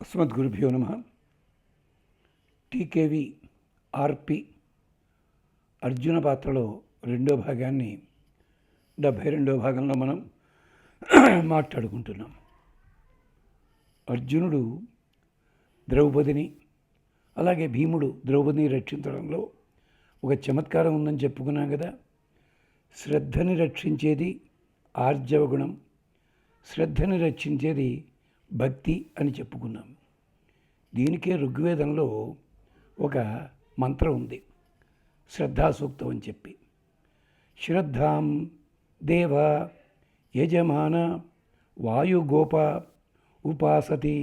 అస్మద్గురుభ్యో నమ. టీకేవి ఆర్పి అర్జున పాత్రలో రెండో భాగాన్ని 72వ భాగంలో మనం మాట్లాడుకుంటున్నాం. అర్జునుడు ద్రౌపదిని, అలాగే భీముడు ద్రౌపదిని రక్షించడంలో ఒక చమత్కారం ఉందని చెప్పుకున్నాం కదా. శ్రద్ధని రక్షించేది ఆర్జవ గుణం, శ్రద్ధని రక్షించేది భక్తి అని చెప్పుకున్నాం. దీనికే ఋగ్వేదంలో ఒక మంత్రం ఉంది, శ్రద్ధాసూక్తం అని చెప్పి. శ్రద్ధాం దేవ యజమాన వాయుగోప ఉపాసతి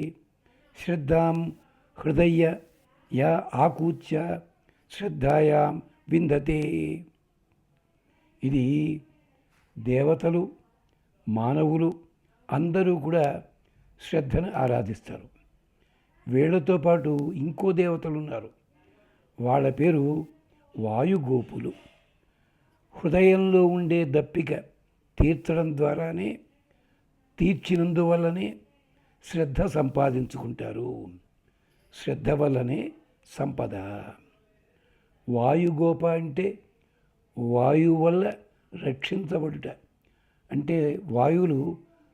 శ్రద్ధాం హృదయ యా ఆకూచ్య శ్రద్ధాయాం విందతే. ఇది దేవతలు, మానవులు అందరూ కూడా శ్రద్ధను ఆరాధిస్తారు. వీళ్లతో పాటు ఇంకో దేవతలు ఉన్నారు, వాళ్ళ పేరు వాయుగోపులు. హృదయంలో ఉండే దప్పిక తీర్చడం ద్వారానే, తీర్చినందువల్లనే శ్రద్ధ సంపాదించుకుంటారు. శ్రద్ధ వల్లనే సంపద. వాయుగోప అంటే వాయువు వల్ల రక్షించబడుట. అంటే వాయువులు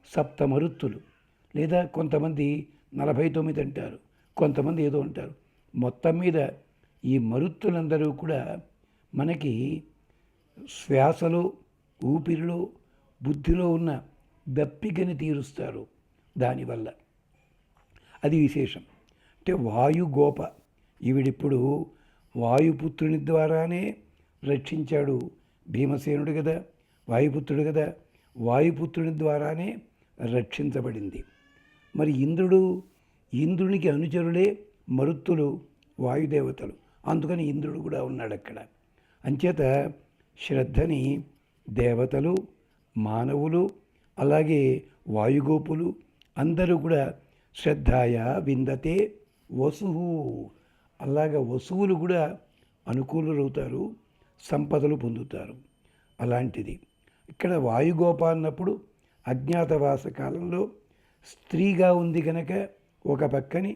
సప్తమరుత్తులు, లేదా కొంతమంది 49 అంటారు, కొంతమంది ఏదో అంటారు. మొత్తం మీద ఈ మరుత్తులందరూ కూడా మనకి శ్వాసలో, ఊపిరిలో, బుద్ధిలో ఉన్న దప్పికని తీరుస్తారు. దానివల్ల అది విశేషం. అంటే వాయుగోప, ఈవిడిప్పుడు వాయుపుత్రుని ద్వారానే రక్షించాడు. భీమసేనుడు కదా, వాయుపుత్రుడు కదా, వాయుపుత్రుని ద్వారానే రక్షించబడింది. మరి ఇంద్రునికి అనుచరులే మరుత్తులు, వాయుదేవతలు. అందుకని ఇంద్రుడు కూడా ఉన్నాడు అక్కడ. అంచేత శ్రద్ధని దేవతలు, మానవులు, అలాగే వాయుగోపులు అందరూ కూడా శ్రద్ధాయ విందతే వసువు. అలాగ వసువులు కూడా అనుకూలులవుతారు, సంపదలు పొందుతారు. అలాంటిది ఇక్కడ వాయుగోప అన్నప్పుడు అజ్ఞాతవాస కాలంలో స్త్రీగా ఉంది కనుక ఒక పక్కని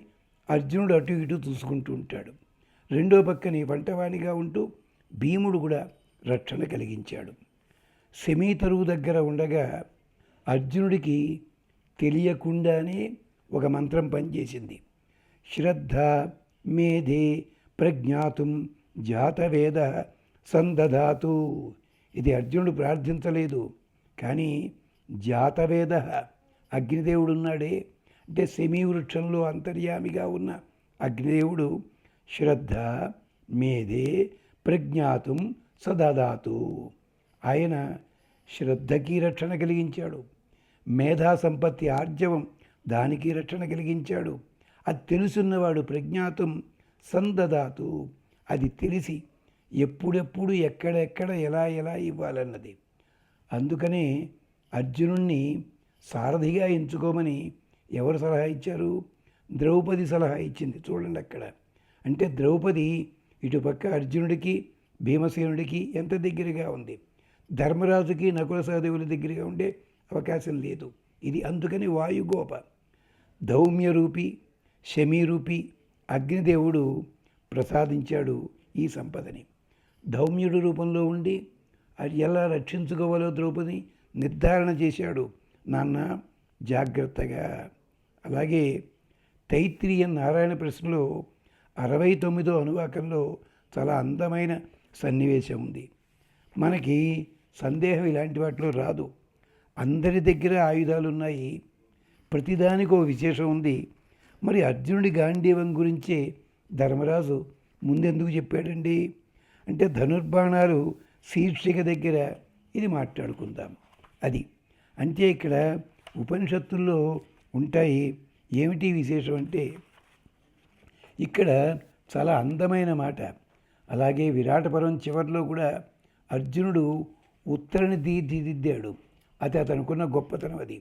అర్జునుడు అటు ఇటు చూసుకుంటూ ఉంటాడు, రెండో పక్కని వంటవాణిగా ఉంటూ భీముడు కూడా రక్షణ కలిగించాడు. శమీతరువు దగ్గర ఉండగా అర్జునుడికి తెలియకుండానే ఒక మంత్రం పనిచేసింది. శ్రద్ధ మేధే ప్రజ్ఞాతుం జాతవేద సందధాతు. ఇది అర్జునుడు ప్రార్థించలేదు, కానీ జాతవేద అగ్నిదేవుడు ఉన్నాడే, అంటే శమీ వృక్షంలో అంతర్యామిగా ఉన్న అగ్నిదేవుడు శ్రద్ధ మేధే ప్రజ్ఞాతుం సదధాతు. ఆయన శ్రద్ధకి రక్షణ కలిగించాడు, మేధా సంపత్తి ఆర్జవం దానికి రక్షణ కలిగించాడు. అది తెలుసున్నవాడు ప్రజ్ఞాతుం సందధాతు, అది తెలిసి ఎప్పుడెప్పుడు ఎక్కడెక్కడ ఎలా ఎలా ఇవ్వాలన్నది. అందుకనే అర్జునుణ్ణి సారథిగా ఎంచుకోమని ఎవరు సలహా ఇచ్చారు? ద్రౌపది సలహా ఇచ్చింది. చూడండి అక్కడ. అంటే ద్రౌపది ఇటుపక్క అర్జునుడికి, భీమసేనుడికి ఎంత దగ్గరగా ఉంది. ధర్మరాజుకి, నకుల సహదేవుల దగ్గరగా ఉండే అవకాశం లేదు. ఇది అందుకని వాయుగోప. ధౌమ్యరూపి, శమీరూపి అగ్నిదేవుడు ప్రసాదించాడు ఈ సంపదని. ధౌమ్యుడు రూపంలో ఉండి అది ఎలా రక్షించుకోవాలో ద్రౌపది నిర్ధారణ చేశాడు. నాన్న జాగ్రత్తగా. అలాగే తైత్రీయ నారాయణ ప్రశ్నలో 69వ అనువాకంలో చాలా అందమైన సన్నివేశం ఉంది. మనకి సందేహం ఇలాంటి వాటిలో రాదు. అందరి దగ్గర ఆయుధాలు ఉన్నాయి, ప్రతిదానికి ఒక విశేషం ఉంది. మరి అర్జునుడి గాంధీవం గురించే ధర్మరాజు ముందెందుకు చెప్పాడండి అంటే ధనుర్బాణాలు శీర్షిక దగ్గర ఇది మాట్లాడుకుందాం. అది అంటే ఇక్కడ ఉపనిషత్తుల్లో ఉంటాయి. ఏమిటి విశేషం అంటే ఇక్కడ చాలా అందమైన మాట. అలాగే విరాటపర్వం చివరిలో కూడా అర్జునుడు ఉత్తరని తీర్చిదిద్దాడు. అది అతనుకున్న గొప్పతనం. అది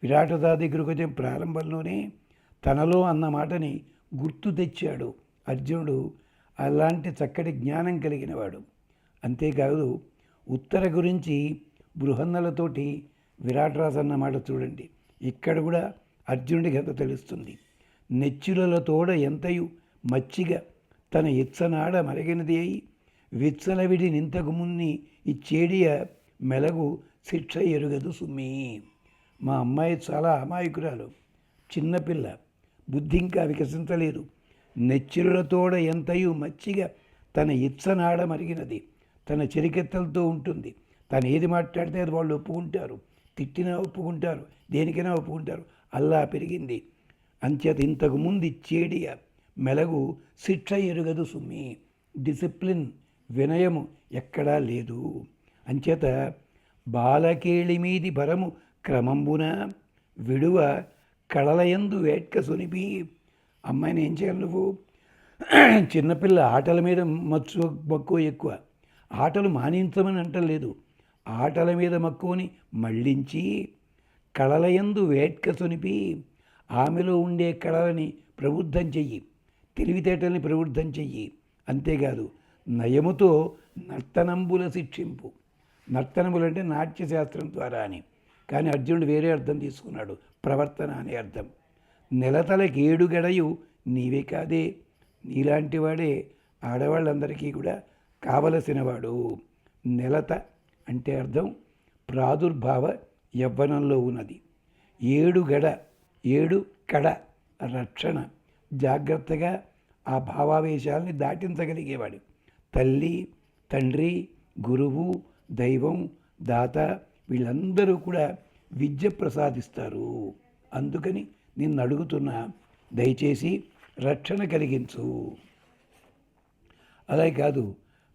విరాటదా దగ్గరకు వచ్చే ప్రారంభంలోనే తనలో అన్న మాటని గుర్తు తెచ్చాడు అర్జునుడు. అలాంటి చక్కటి జ్ఞానం కలిగినవాడు. అంతేకాదు ఉత్తర గురించి బృహన్నలతోటి విరాటరాజు అన్నమాట చూడండి. ఇక్కడ కూడా అర్జునుడికి ఎంత తెలుస్తుంది. నెచ్చుల తోడ ఎంతయు మచ్చిగ తన ఇచ్చనాడ మరగినది అయి విచ్చలవిడి నింతకు మున్ని ఇచ్చేడియ మెలగు శిక్ష ఎరుగదు సుమ్మి. మా అమ్మాయి చాలా అమాయకురాలు, చిన్నపిల్ల, బుద్ధి ఇంకా వికసించలేదు. నెచ్చిరులతోడ ఎంతయు మచ్చిగా తన ఇచ్చనాడ మరిగినది. తన చెరికెత్తలతో ఉంటుంది. తను ఏది మాట్లాడితే అది వాళ్ళు ఒప్పుకుంటారు. తిట్టినా ఒప్పుకుంటారు, దేనికైనా ఒప్పుకుంటారు. అల్లా పెరిగింది. అంచేత ఇంతకుముందు ఇచ్చేడియ మెలగు శిక్ష ఎరుగదు సుమ్మి. డిసిప్లిన్, వినయము ఎక్కడా లేదు. అంచేత బాలకేళి మీది భరము క్రమంబున విడువ కళలయందు వేట్క సునిపి. అమ్మాయిని ఏం చేయాలి నువ్వు? చిన్నపిల్ల, ఆటల మీద మక్కువ ఎక్కువ. ఆటలు మానించమని అంటలేదు, ఆటల మీద మక్కువని మళ్ళించి కళలయందు వేట్క సునిపి ఆమెలో ఉండే కళలని ప్రబుద్ధం చెయ్యి, తెలివితేటల్ని ప్రబుద్ధం చెయ్యి. అంతేకాదు నయముతో నర్తనంబుల శిక్షింపు. నర్తనములు అంటే నాట్యశాస్త్రం ద్వారా అని, కానీ అర్జునుడు వేరే అర్థం తీసుకున్నాడు, ప్రవర్తన అనే అర్థం. నెలతలకేడు గడయు నీవే కాదే, నీలాంటి వాడే ఆడవాళ్ళందరికీ కూడా కావలసినవాడు. నెలత అంటే అర్థం ప్రాదుర్భావ యవ్వనంలో ఉన్నది. ఏడు గడ, ఏడు కడ, రక్షణ, జాగ్రత్తగా ఆ భావావేశాలని దాటించగలిగేవాడు. తల్లి, తండ్రి, గురువు, దైవం, దాత వీళ్ళందరూ కూడా విద్య ప్రసాదిస్తారు. అందుకని నిన్ను అడుగుతున్నా, దయచేసి రక్షణ కలిగించు. అలా కాదు,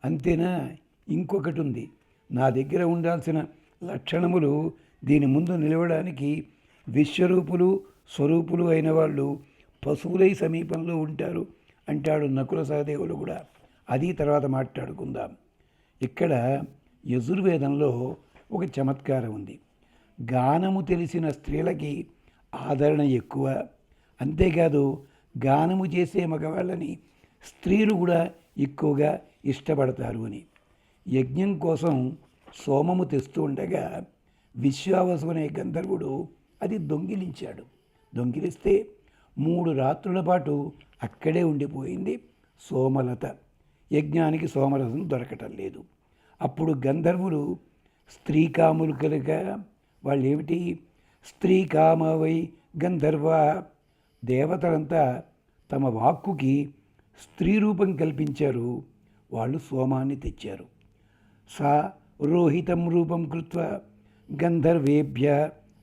అంతేనా? ఇంకొకటి ఉంది. నా దగ్గర ఉండాల్సిన లక్షణములు దీని ముందు నిలవడానికి విశ్వరూపులు, స్వరూపులు అయిన వాళ్ళు పశువులై సమీపంలో ఉంటారు అంటాడు నకుల సహదేవులు కూడా. అది తర్వాత మాట్లాడుకుందాం. ఇక్కడ యజుర్వేదంలో ఒక చమత్కారం ఉంది. గానము తెలిసిన స్త్రీలకి ఆదరణ ఎక్కువ. అంతేకాదు గానము చేసే మగవాళ్ళని స్త్రీలు కూడా ఎక్కువగా ఇష్టపడతారు అని. యజ్ఞం కోసం సోమము తెస్తూ ఉండగా విశ్వావసు అనే గంధర్వుడు అది దొంగిలించాడు. దొంగిలిస్తే 3 రాత్రుల పాటు అక్కడే ఉండిపోయింది సోమలత. యజ్ఞానికి సోమరసం దొరకటం లేదు. అప్పుడు గంధర్వులు స్త్రీకాములు కనుక వాళ్ళు ఏమిటి, స్త్రీకామవై గంధర్వ, దేవతలంతా తమ వాక్కుకి స్త్రీ రూపం కల్పించారు. వాళ్ళు సోమాన్ని తెచ్చారు. సా రోహితం రూపం కృత్వా గంధర్వేభ్య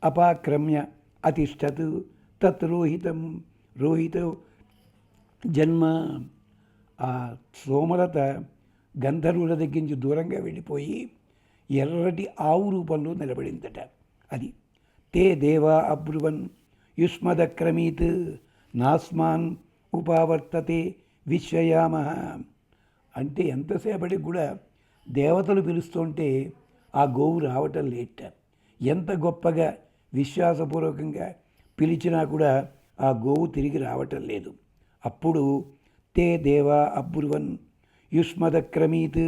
అపాక్రమ్య అతిష్టత్ తత్ రోహితం రోహిత జన్మ. ఆ సోమలత గంధర్వుల దగ్గర నుంచి దూరంగా వెళ్ళిపోయి ఎర్రటి ఆవు రూపంలో నిలబడిందట. అది తే దేవా అబ్రువన్ యుష్మదక్రమీత్ నాస్మాన్ ఉపావర్తతే విశ్వయామ. అంటే ఎంతసేపటికి కూడా దేవతలు పిలుస్తుంటే ఆ గోవు రావటం లేట. ఎంత గొప్పగా విశ్వాసపూర్వకంగా పిలిచినా కూడా ఆ గోవు తిరిగి రావటం లేదు. అప్పుడు తే దేవా అబ్రువన్ యుష్మదక్రమీత్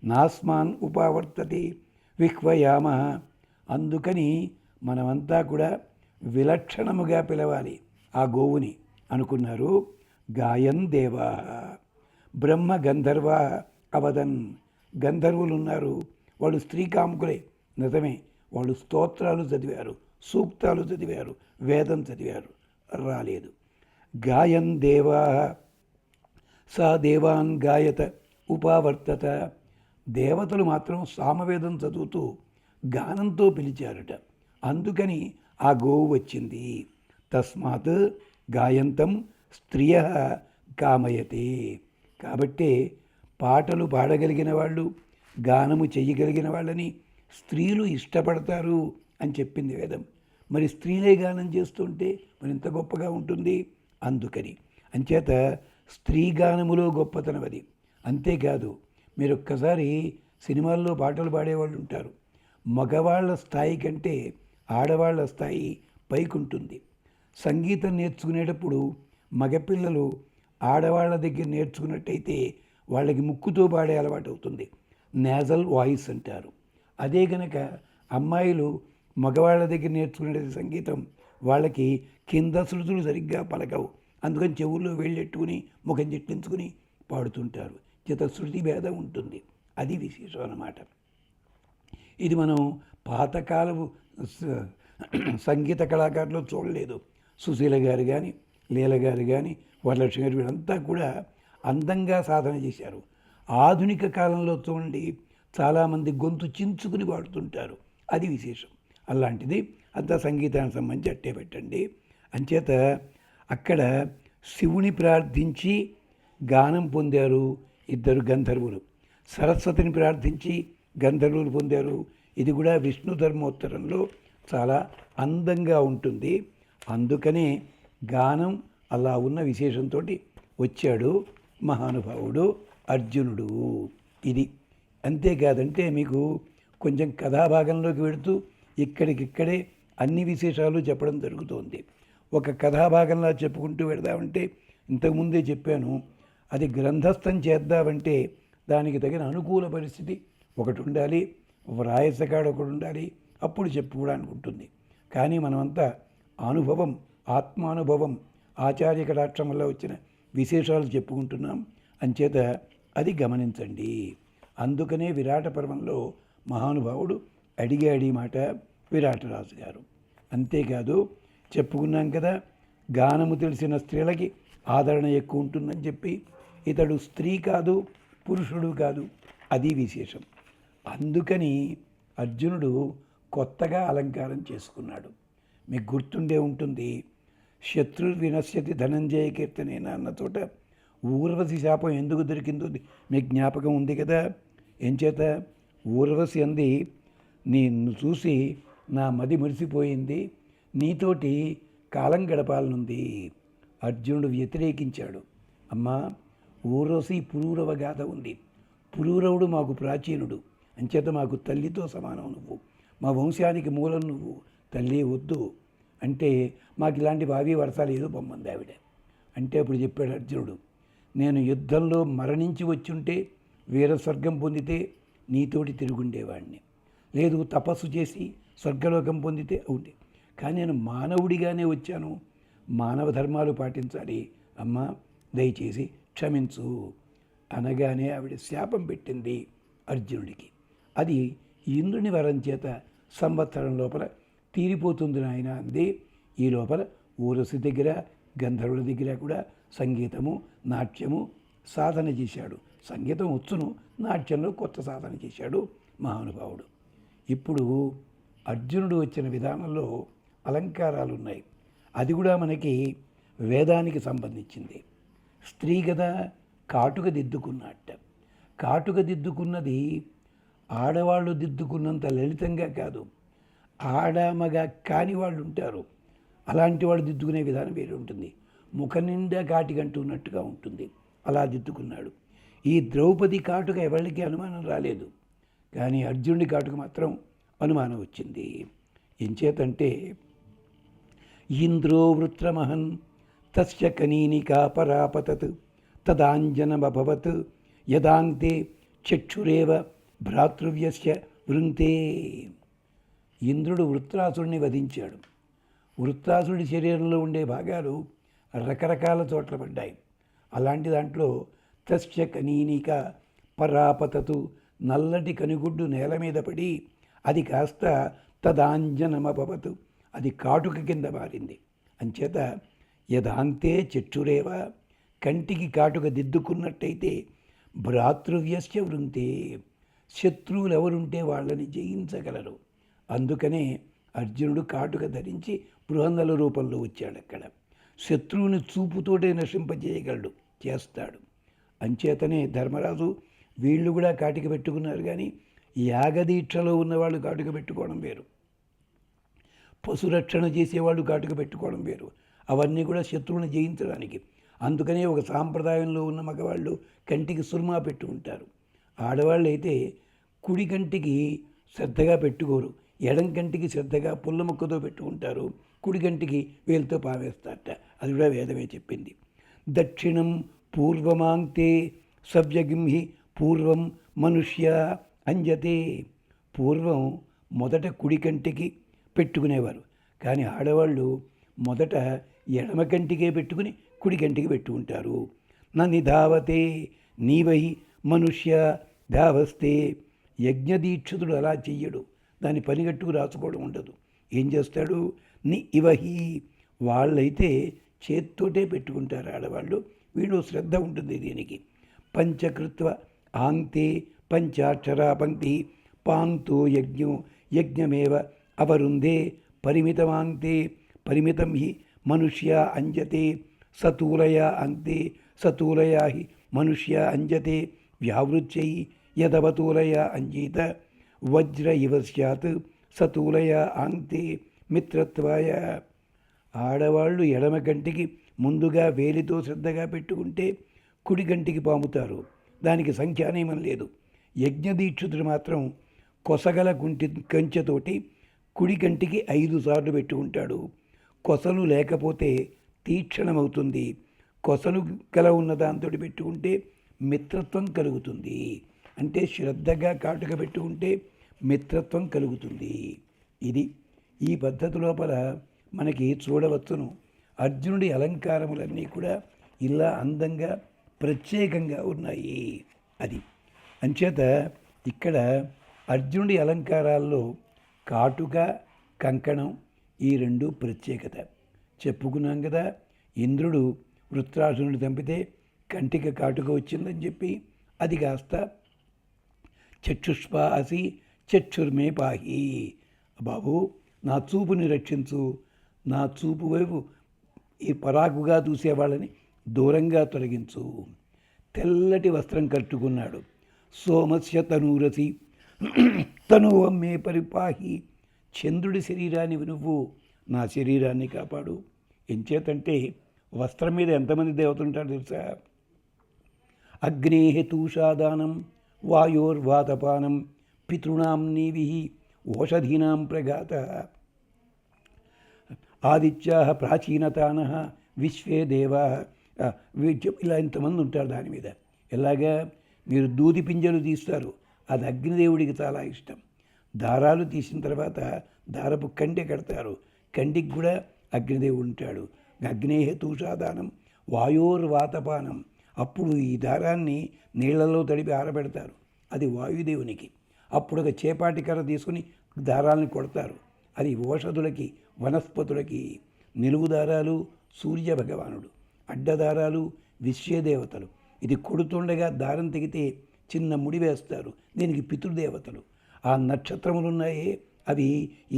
నాస్మాన్ ఉపావర్తతే విహ్వయామ. అందుకని మనమంతా కూడా విలక్షణముగా పిలవాలి ఆ గోవుని అనుకున్నారు. గాయన్ దేవా బ్రహ్మ గంధర్వ అవదన్. గంధర్వులు ఉన్నారు, వాళ్ళు స్త్రీకాముకులే, నిజమే. వాళ్ళు స్తోత్రాలు చదివారు, సూక్తాలు చదివారు, వేదం చదివారు, రాలేదు. గాయన్ దేవా సా దేవాన్ గాయత ఉపావర్తత. దేవతలు మాత్రం సామవేదం చదువుతూ గానంతో పిలిచారట. అందుకని ఆ గోవు వచ్చింది. తస్మాత్ గాయంతం స్త్రియ కామయతే. కాబట్టే పాటలు పాడగలిగిన వాళ్ళు, గానము చెయ్యగలిగిన వాళ్ళని స్త్రీలు ఇష్టపడతారు అని చెప్పింది వేదం. మరి స్త్రీలే గానం చేస్తుంటే మరి ఎంత గొప్పగా ఉంటుంది. అందుకని అంచేత స్త్రీ గానములో గొప్పతనం అది. అంతేకాదు, మీరు ఒక్కసారి సినిమాల్లో పాటలు పాడేవాళ్ళు ఉంటారు. మగవాళ్ళ స్థాయి కంటే ఆడవాళ్ళ స్థాయి పైకుంటుంది. సంగీతం నేర్చుకునేటప్పుడు మగపిల్లలు ఆడవాళ్ళ దగ్గర నేర్చుకున్నట్టయితే వాళ్ళకి ముక్కుతో పాడే అలవాటు అవుతుంది. నేజల్ వాయిస్ అంటారు. అదే కనుక అమ్మాయిలు మగవాళ్ళ దగ్గర నేర్చుకునే సంగీతం వాళ్ళకి కింద శృతులు సరిగ్గా పలకవు. అందుకని చెవుల్లో వేళ్ళెట్టుకుని ముఖం చెట్టించుకుని పాడుతుంటారు. చేత శృతి భేదం ఉంటుంది. అది విశేషం అన్నమాట. ఇది మనం పాతకాలపు సంగీత కళాకారులు చూడలేదు. సుశీల గారు కానీ, లీల గారు కానీ, వరలక్ష్మి గారు వీళ్ళంతా కూడా అందంగా సాధన చేశారు. ఆధునిక కాలంలో చూడండి చాలామంది గొంతు చించుకుని పాడుతుంటారు. అది విశేషం. అలాంటిది అంతా సంగీతానికి సంబంధించి అట్టే పెట్టండి. అంచేత అక్కడ శివుని ప్రార్థించి గానం పొందారు ఇద్దరు గంధర్వులు. సరస్వతిని ప్రార్థించి గంధర్వులు పొందారు. ఇది కూడా విష్ణు ధర్మోత్తరంలో చాలా అందంగా ఉంటుంది. అందుకనే గానం అలా ఉన్న విశేషంతో వచ్చాడు మహానుభావుడు అర్జునుడు. ఇది అంతేకాదంటే మీకు కొంచెం కథాభాగంలోకి వెళుతూ ఇక్కడికిక్కడే అన్ని విశేషాలు చెప్పడం జరుగుతోంది. ఒక కథాభాగంలా చెప్పుకుంటూ వెళదామంటే ఇంతకుముందే చెప్పాను, అది గ్రంథస్థం చేద్దామంటే దానికి తగిన అనుకూల పరిస్థితి ఒకటి ఉండాలి, వ్రాయసకాడు ఒకటి ఉండాలి, అప్పుడు చెప్పుకోవడానికి ఉంటుంది. కానీ మనమంతా అనుభవం, ఆత్మానుభవం, ఆచార్య కటాక్షం వల్ల వచ్చిన విశేషాలు చెప్పుకుంటున్నాం. అంచేత అది గమనించండి. అందుకనే విరాట పర్వంలో మహానుభావుడు అడిగాడు ఈ మాట విరాటరాజు గారు. అంతేకాదు చెప్పుకున్నాం కదా, గానము తెలిసిన స్త్రీలకి ఆదరణ ఎక్కువ ఉంటుందని చెప్పి. ఇతడు స్త్రీ కాదు, పురుషుడు కాదు, అది విశేషం. అందుకని అర్జునుడు కొత్తగా అలంకారం చేసుకున్నాడు. మీకు గుర్తుండే ఉంటుంది, శత్రు వినశ్యతి ధనంజయ కీర్తనేనా అన్న చోట ఊర్వశి శాపం ఎందుకు దొరికిందో మీకు జ్ఞాపకం ఉంది కదా. ఏం చేత ఊర్వశి అంది, నిన్ను చూసి నా మది మురిసిపోయింది, నీతోటి కాలం గడపాలనుంది. అర్జునుడు వ్యతిరేకించాడు. అమ్మా, ఊర్వశి పురూరవ గాథ ఉంది. పురూరవుడు మాకు ప్రాచీనుడు, అంచేత మాకు తల్లితో సమానం నువ్వు, మా వంశానికి మూలం నువ్వు, తల్లి వద్దు అంటే మాకు ఇలాంటి భావి వర్షాలు ఏదో బొమ్మంది ఆవిడ. అంటే అప్పుడు చెప్పాడు అర్జునుడు, నేను యుద్ధంలో మరణించి వచ్చుంటే వీరస్వర్గం పొందితే నీతోటి తిరుగుండేవాడిని, లేదు తపస్సు చేసి స్వర్గలోకం పొందితే అవుండే, కానీ నేను మానవుడిగానే వచ్చాను, మానవ ధర్మాలు పాటించాలి, అమ్మ దయచేసి క్షమించు అనగానే ఆవిడ శాపం పెట్టింది అర్జునుడికి. అది ఇంద్రుని వరం చేత సంవత్సరం లోపల తీరిపోతుంది నాయన అంది. ఈ లోపల ఊరసి దగ్గర గంధర్వుల దగ్గర కూడా సంగీతము, నాట్యము సాధన చేశాడు. సంగీతం వచ్చును, నాట్యంలో కొత్త సాధన చేశాడు మహానుభావుడు. ఇప్పుడు అర్జునుడు వచ్చిన విధానంలో అలంకారాలు ఉన్నాయి. అది కూడా మనకి వేదానికి సంబంధించింది. స్త్రీ కదా కాటుక దిద్దుకున్నట్ట. కాటుక దిద్దుకున్నది ఆడవాళ్ళు దిద్దుకున్నంత లలితంగా కాదు, ఆడమగ కాని వాళ్ళు ఉంటారు, అలాంటి వాళ్ళు దిద్దుకునే విధానం వేరే ఉంటుంది. ముఖ నిండా కాటికంటున్నట్టుగా ఉంటుంది, అలా దిద్దుకున్నాడు. ఈ ద్రౌపది కాటుక ఎవరికి అనుమానం రాలేదు, కానీ అర్జునుడి కాటుక మాత్రం అనుమానం వచ్చింది. ఎంచేతంటే ఇంద్రో వృత్రమహన్ తస్య కనీనికా పరాపతత్ తదాంజనమభవత్ యదాంతే చక్షురేవ భ్రాతృవ్యస్య వృంతే. ఇంద్రుడు వృత్రాసుడిని వధించాడు. వృత్రాసుడి శరీరంలో ఉండే భాగాలు రకరకాల చోట్ల పడ్డాయి. అలాంటి దాంట్లో తస్య కనీనిక పరాపతతు, నల్లటి కనుగుడ్డు నేల మీద పడి అది కాస్త తదాంజనమభవతు, అది కాటుక కింద మారింది. అంచేత యదాంతే చక్షురేవ, కంటికి కాటుక దిద్దుకున్నట్టయితే భ్రాతృవ్యస్య వృంతే, శత్రువులు ఎవరుంటే వాళ్ళని జయించగలరు. అందుకనే అర్జునుడు కాటుక ధరించి బృహన్నల రూపంలో వచ్చాడు. అక్కడ శత్రువుని చూపుతోటే నశింపజేయగలడు, చేస్తాడు. అంచేతనే ధర్మరాజు వీళ్ళు కూడా కాటిక పెట్టుకున్నారు. కానీ యాగదీక్షలో ఉన్నవాళ్ళు కాటుక పెట్టుకోవడం వేరు, పశురక్షణ చేసేవాళ్ళు కాటుక పెట్టుకోవడం వేరు. అవన్నీ కూడా శత్రువుని జయించడానికి. అందుకనే ఒక సాంప్రదాయంలో ఉన్న మగవాళ్ళు కంటికి సుర్మా పెట్టుకుంటారు. ఆడవాళ్ళు అయితే కుడి కంటికి శ్రద్ధగా పెట్టుకోరు, ఎడం కంటికి శ్రద్ధగా పుల్ల ముక్కతో పెట్టుకుంటారు, కుడి కంటికి వేలుతో పావేస్తారట. అది కూడా వేదమే చెప్పింది. దక్షిణం పూర్వమాంతే సవ్యగిం పూర్వం మనుష్య అంజతే. పూర్వం మొదట కుడి కంటికి, పెట్టుకునేవారు. కానీ ఆడవాళ్ళు మొదట ఎడమ కంటికే పెట్టుకుని కుడి కంటికి పెట్టుకుంటారు. నన్ను ధావతే నీవై మనుష్య ధావస్తే. యజ్ఞదీక్షితుడు అలా చెయ్యడు, దాన్ని పనిగట్టుకు రాసుకోవడం ఉండదు. ఏం చేస్తాడు? ని ఇవహి. వాళ్ళైతే చేత్తోటే పెట్టుకుంటారు ఆడవాళ్ళు, వీళ్ళు శ్రద్ధ ఉంటుంది దీనికి. పంచకృత్వ ఆంతే పంచాక్షరా పంక్తి పాంతో యజ్ఞం యజ్ఞమేవ అవరుందే పరిమితమాంతే పరిమితం హి మనుష్య అంజతే సతూలయా అంతే సతూలయా హి మనుష్య అంజతే వ్యావృత్యై యదవతూలయా అంజీత వజ్ర ఇవ స్యాత్ సతూలయా ఆంతే మిత్రత్వాయ. ఆడవాళ్ళు ఎడమ కంటికి ముందుగా వేలితో శ్రద్ధగా పెట్టుకుంటే కుడి కంటికి పాముతారు, దానికి సంఖ్యానేమం లేదు. యజ్ఞదీక్షితుడు మాత్రం కొసగల కంచెతోటి కుడి కంటికి 5 సార్లు పెట్టుకుంటాడు. కొసలు లేకపోతే తీక్షణమవుతుంది. కొసలు గల ఉన్న దాంతో పెట్టుకుంటే మిత్రత్వం కలుగుతుంది. అంటే శ్రద్ధగా కాటుక పెట్టుకుంటే మిత్రత్వం కలుగుతుంది. ఇది ఈ పద్ధతి లోపల మనకి చూడవచ్చును. అర్జునుడి అలంకారములన్నీ కూడా ఇలా అందంగా ప్రత్యేకంగా ఉన్నాయి. అది అంచేత ఇక్కడ అర్జునుడి అలంకారాల్లో కాటుక కంకణం ఈ రెండు ప్రత్యేకత చెప్పుకున్నాం కదా. ఇంద్రుడు వృత్రాసురుడు చంపితే కంటికి కాటుక వచ్చిందని చెప్పి అది కాస్త చక్షుష్పాసి చక్షుర్మే పాహి, బాబు నా చూపుని రక్షించు, నా చూపు వైపు ఈ పరాకుగా చూసేవాళ్ళని దూరంగా తొలగించు. తెల్లటి వస్త్రం కట్టుకున్నాడు. సోమస్య తనూరసి తనువమ్మే పరిపాహి. చంద్రుడి శరీరాన్ని నువ్వు నా శరీరాన్ని కాపాడు. ఎంచేతంటే వస్త్రం మీద ఎంతమంది దేవతలుంటారు తెలుసా? అగ్నేహ తూషాదానం వాయోర్వాతపానం పితృణాం నీవి ఓషధీనాం ప్రఘాత ఆదిత్యా ప్రాచీనతాన విశ్వే దేవా. ఇలా ఇంతమంది ఉంటారు దాని మీద. ఎలాగా? మీరు దూది పింజలు తీస్తారు, అది అగ్నిదేవుడికి చాలా ఇష్టం. దారాలు తీసిన తర్వాత దారపు కండె కడతారు, కండికి కూడా అగ్నిదేవుడు ఉంటాడు. అగ్నేహ తూషాదానం వాయోర్వాతపానం. అప్పుడు ఈ దారాన్ని నీళ్లలో తడిపి ఆరబెడతారు, అది వాయుదేవునికి. అప్పుడు ఒక చేపాటి కర్ర తీసుకుని దారాలను కొడతారు, అది ఓషధులకి వనస్పతులకి. నిలువు దారాలు సూర్య భగవానుడు, అడ్డదారాలు విశ్వదేవతలు. ఇది కొడుతుండగా దారం తెగితే చిన్న ముడి వేస్తారు, దీనికి పితృదేవతలు. ఆ నక్షత్రములున్నాయే అవి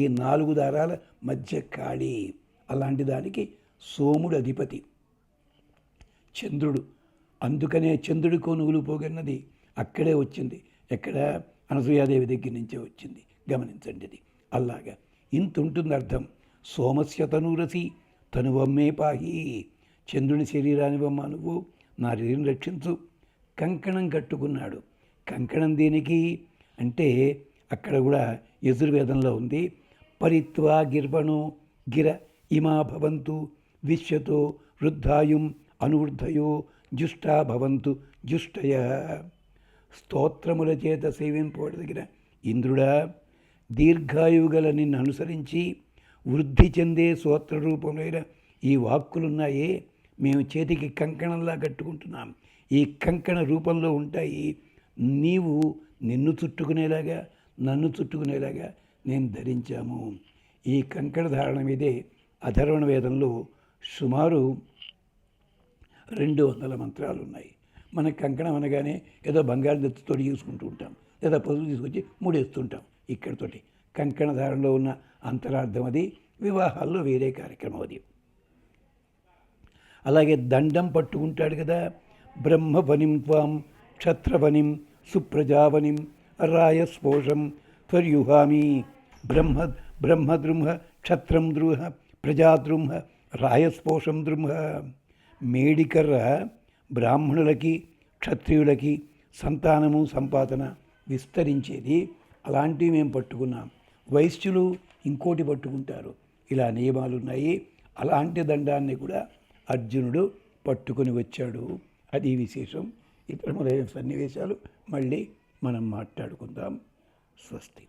ఈ 4 దారాల మధ్య ఖాళీ. అలాంటి దానికి సోముడు అధిపతి, చంద్రుడు. అందుకనే చంద్రుడి కొనుగులు పోగన్నది అక్కడే వచ్చింది. ఎక్కడ? అనసూయాదేవి దగ్గర నుంచే వచ్చింది. గమనించండి, అది అలాగా ఇంత ఉంటుంది అర్థం. సోమస్య తనూరసి తనువమ్మే పాహి. చంద్రుని శరీరానివమ్మ నువ్వు, నా శరీరం రక్షించు. కంకణం కట్టుకున్నాడు. కంకణం దేనికి అంటే అక్కడ కూడా యజుర్వేదంలో ఉంది. పరిత్వా గిర్వణో గిర ఇమా భవంతు విశ్వతో వృద్ధాయుం అనువృద్ధయో జుష్టా భవంతు జుష్టయ. స్తోత్రముల చేత సేవింపబడిన ఇంద్రుడా, దీర్ఘాయువు గల నిన్ను అనుసరించి వృద్ధి చెందే స్తోత్ర రూపమైన ఈ వాక్కులున్నాయే, మేము చేతికి కంకణంలా కట్టుకుంటున్నాం. ఈ కంకణ రూపంలో ఉంటాయి. నీవు నిన్ను చుట్టుకునేలాగా నన్ను చుట్టుకునేలాగా నేను ధరించాము. ఈ కంకణ ధారణ మీదే అథర్వణ వేదంలో సుమారు 200 మంత్రాలు ఉన్నాయి. మన కంకణం అనగానే ఏదో బంగారు దత్తుతో చూసుకుంటూ ఉంటాం, లేదా పసుపు తీసుకొచ్చి ముడేస్తుంటాం. ఇక్కడితోటి కంకణ ధారణలో ఉన్న అంతరార్థం అది. వివాహాల్లో వేరే కార్యక్రమం అది. అలాగే దండం పట్టుకుంటాడు కదా. బ్రహ్మవనిం త్వాం క్షత్రవనిం సుప్రజావనిం రాయస్పోషం త్వర్యుహామి. బ్రహ్మద్రుంహ క్షత్రం ద్రుహ ప్రజాద్రుంహ రాయస్పోషం ద్రుంహ. మేడికర్ర బ్రాహ్మణులకి క్షత్రియులకి సంతానము సంపాదన విస్తరించేది. అలాంటివి మేము పట్టుకున్నాం. వైశ్యులు ఇంకోటి పట్టుకుంటారు. ఇలా నియమాలు ఉన్నాయి. అలాంటి దండాన్ని కూడా అర్జునుడు పట్టుకొని వచ్చాడు. అది విశేషం. ఇతర మొదలైన సన్నివేశాలు మళ్ళీ మనం మాట్లాడుకుందాం. స్వస్తి.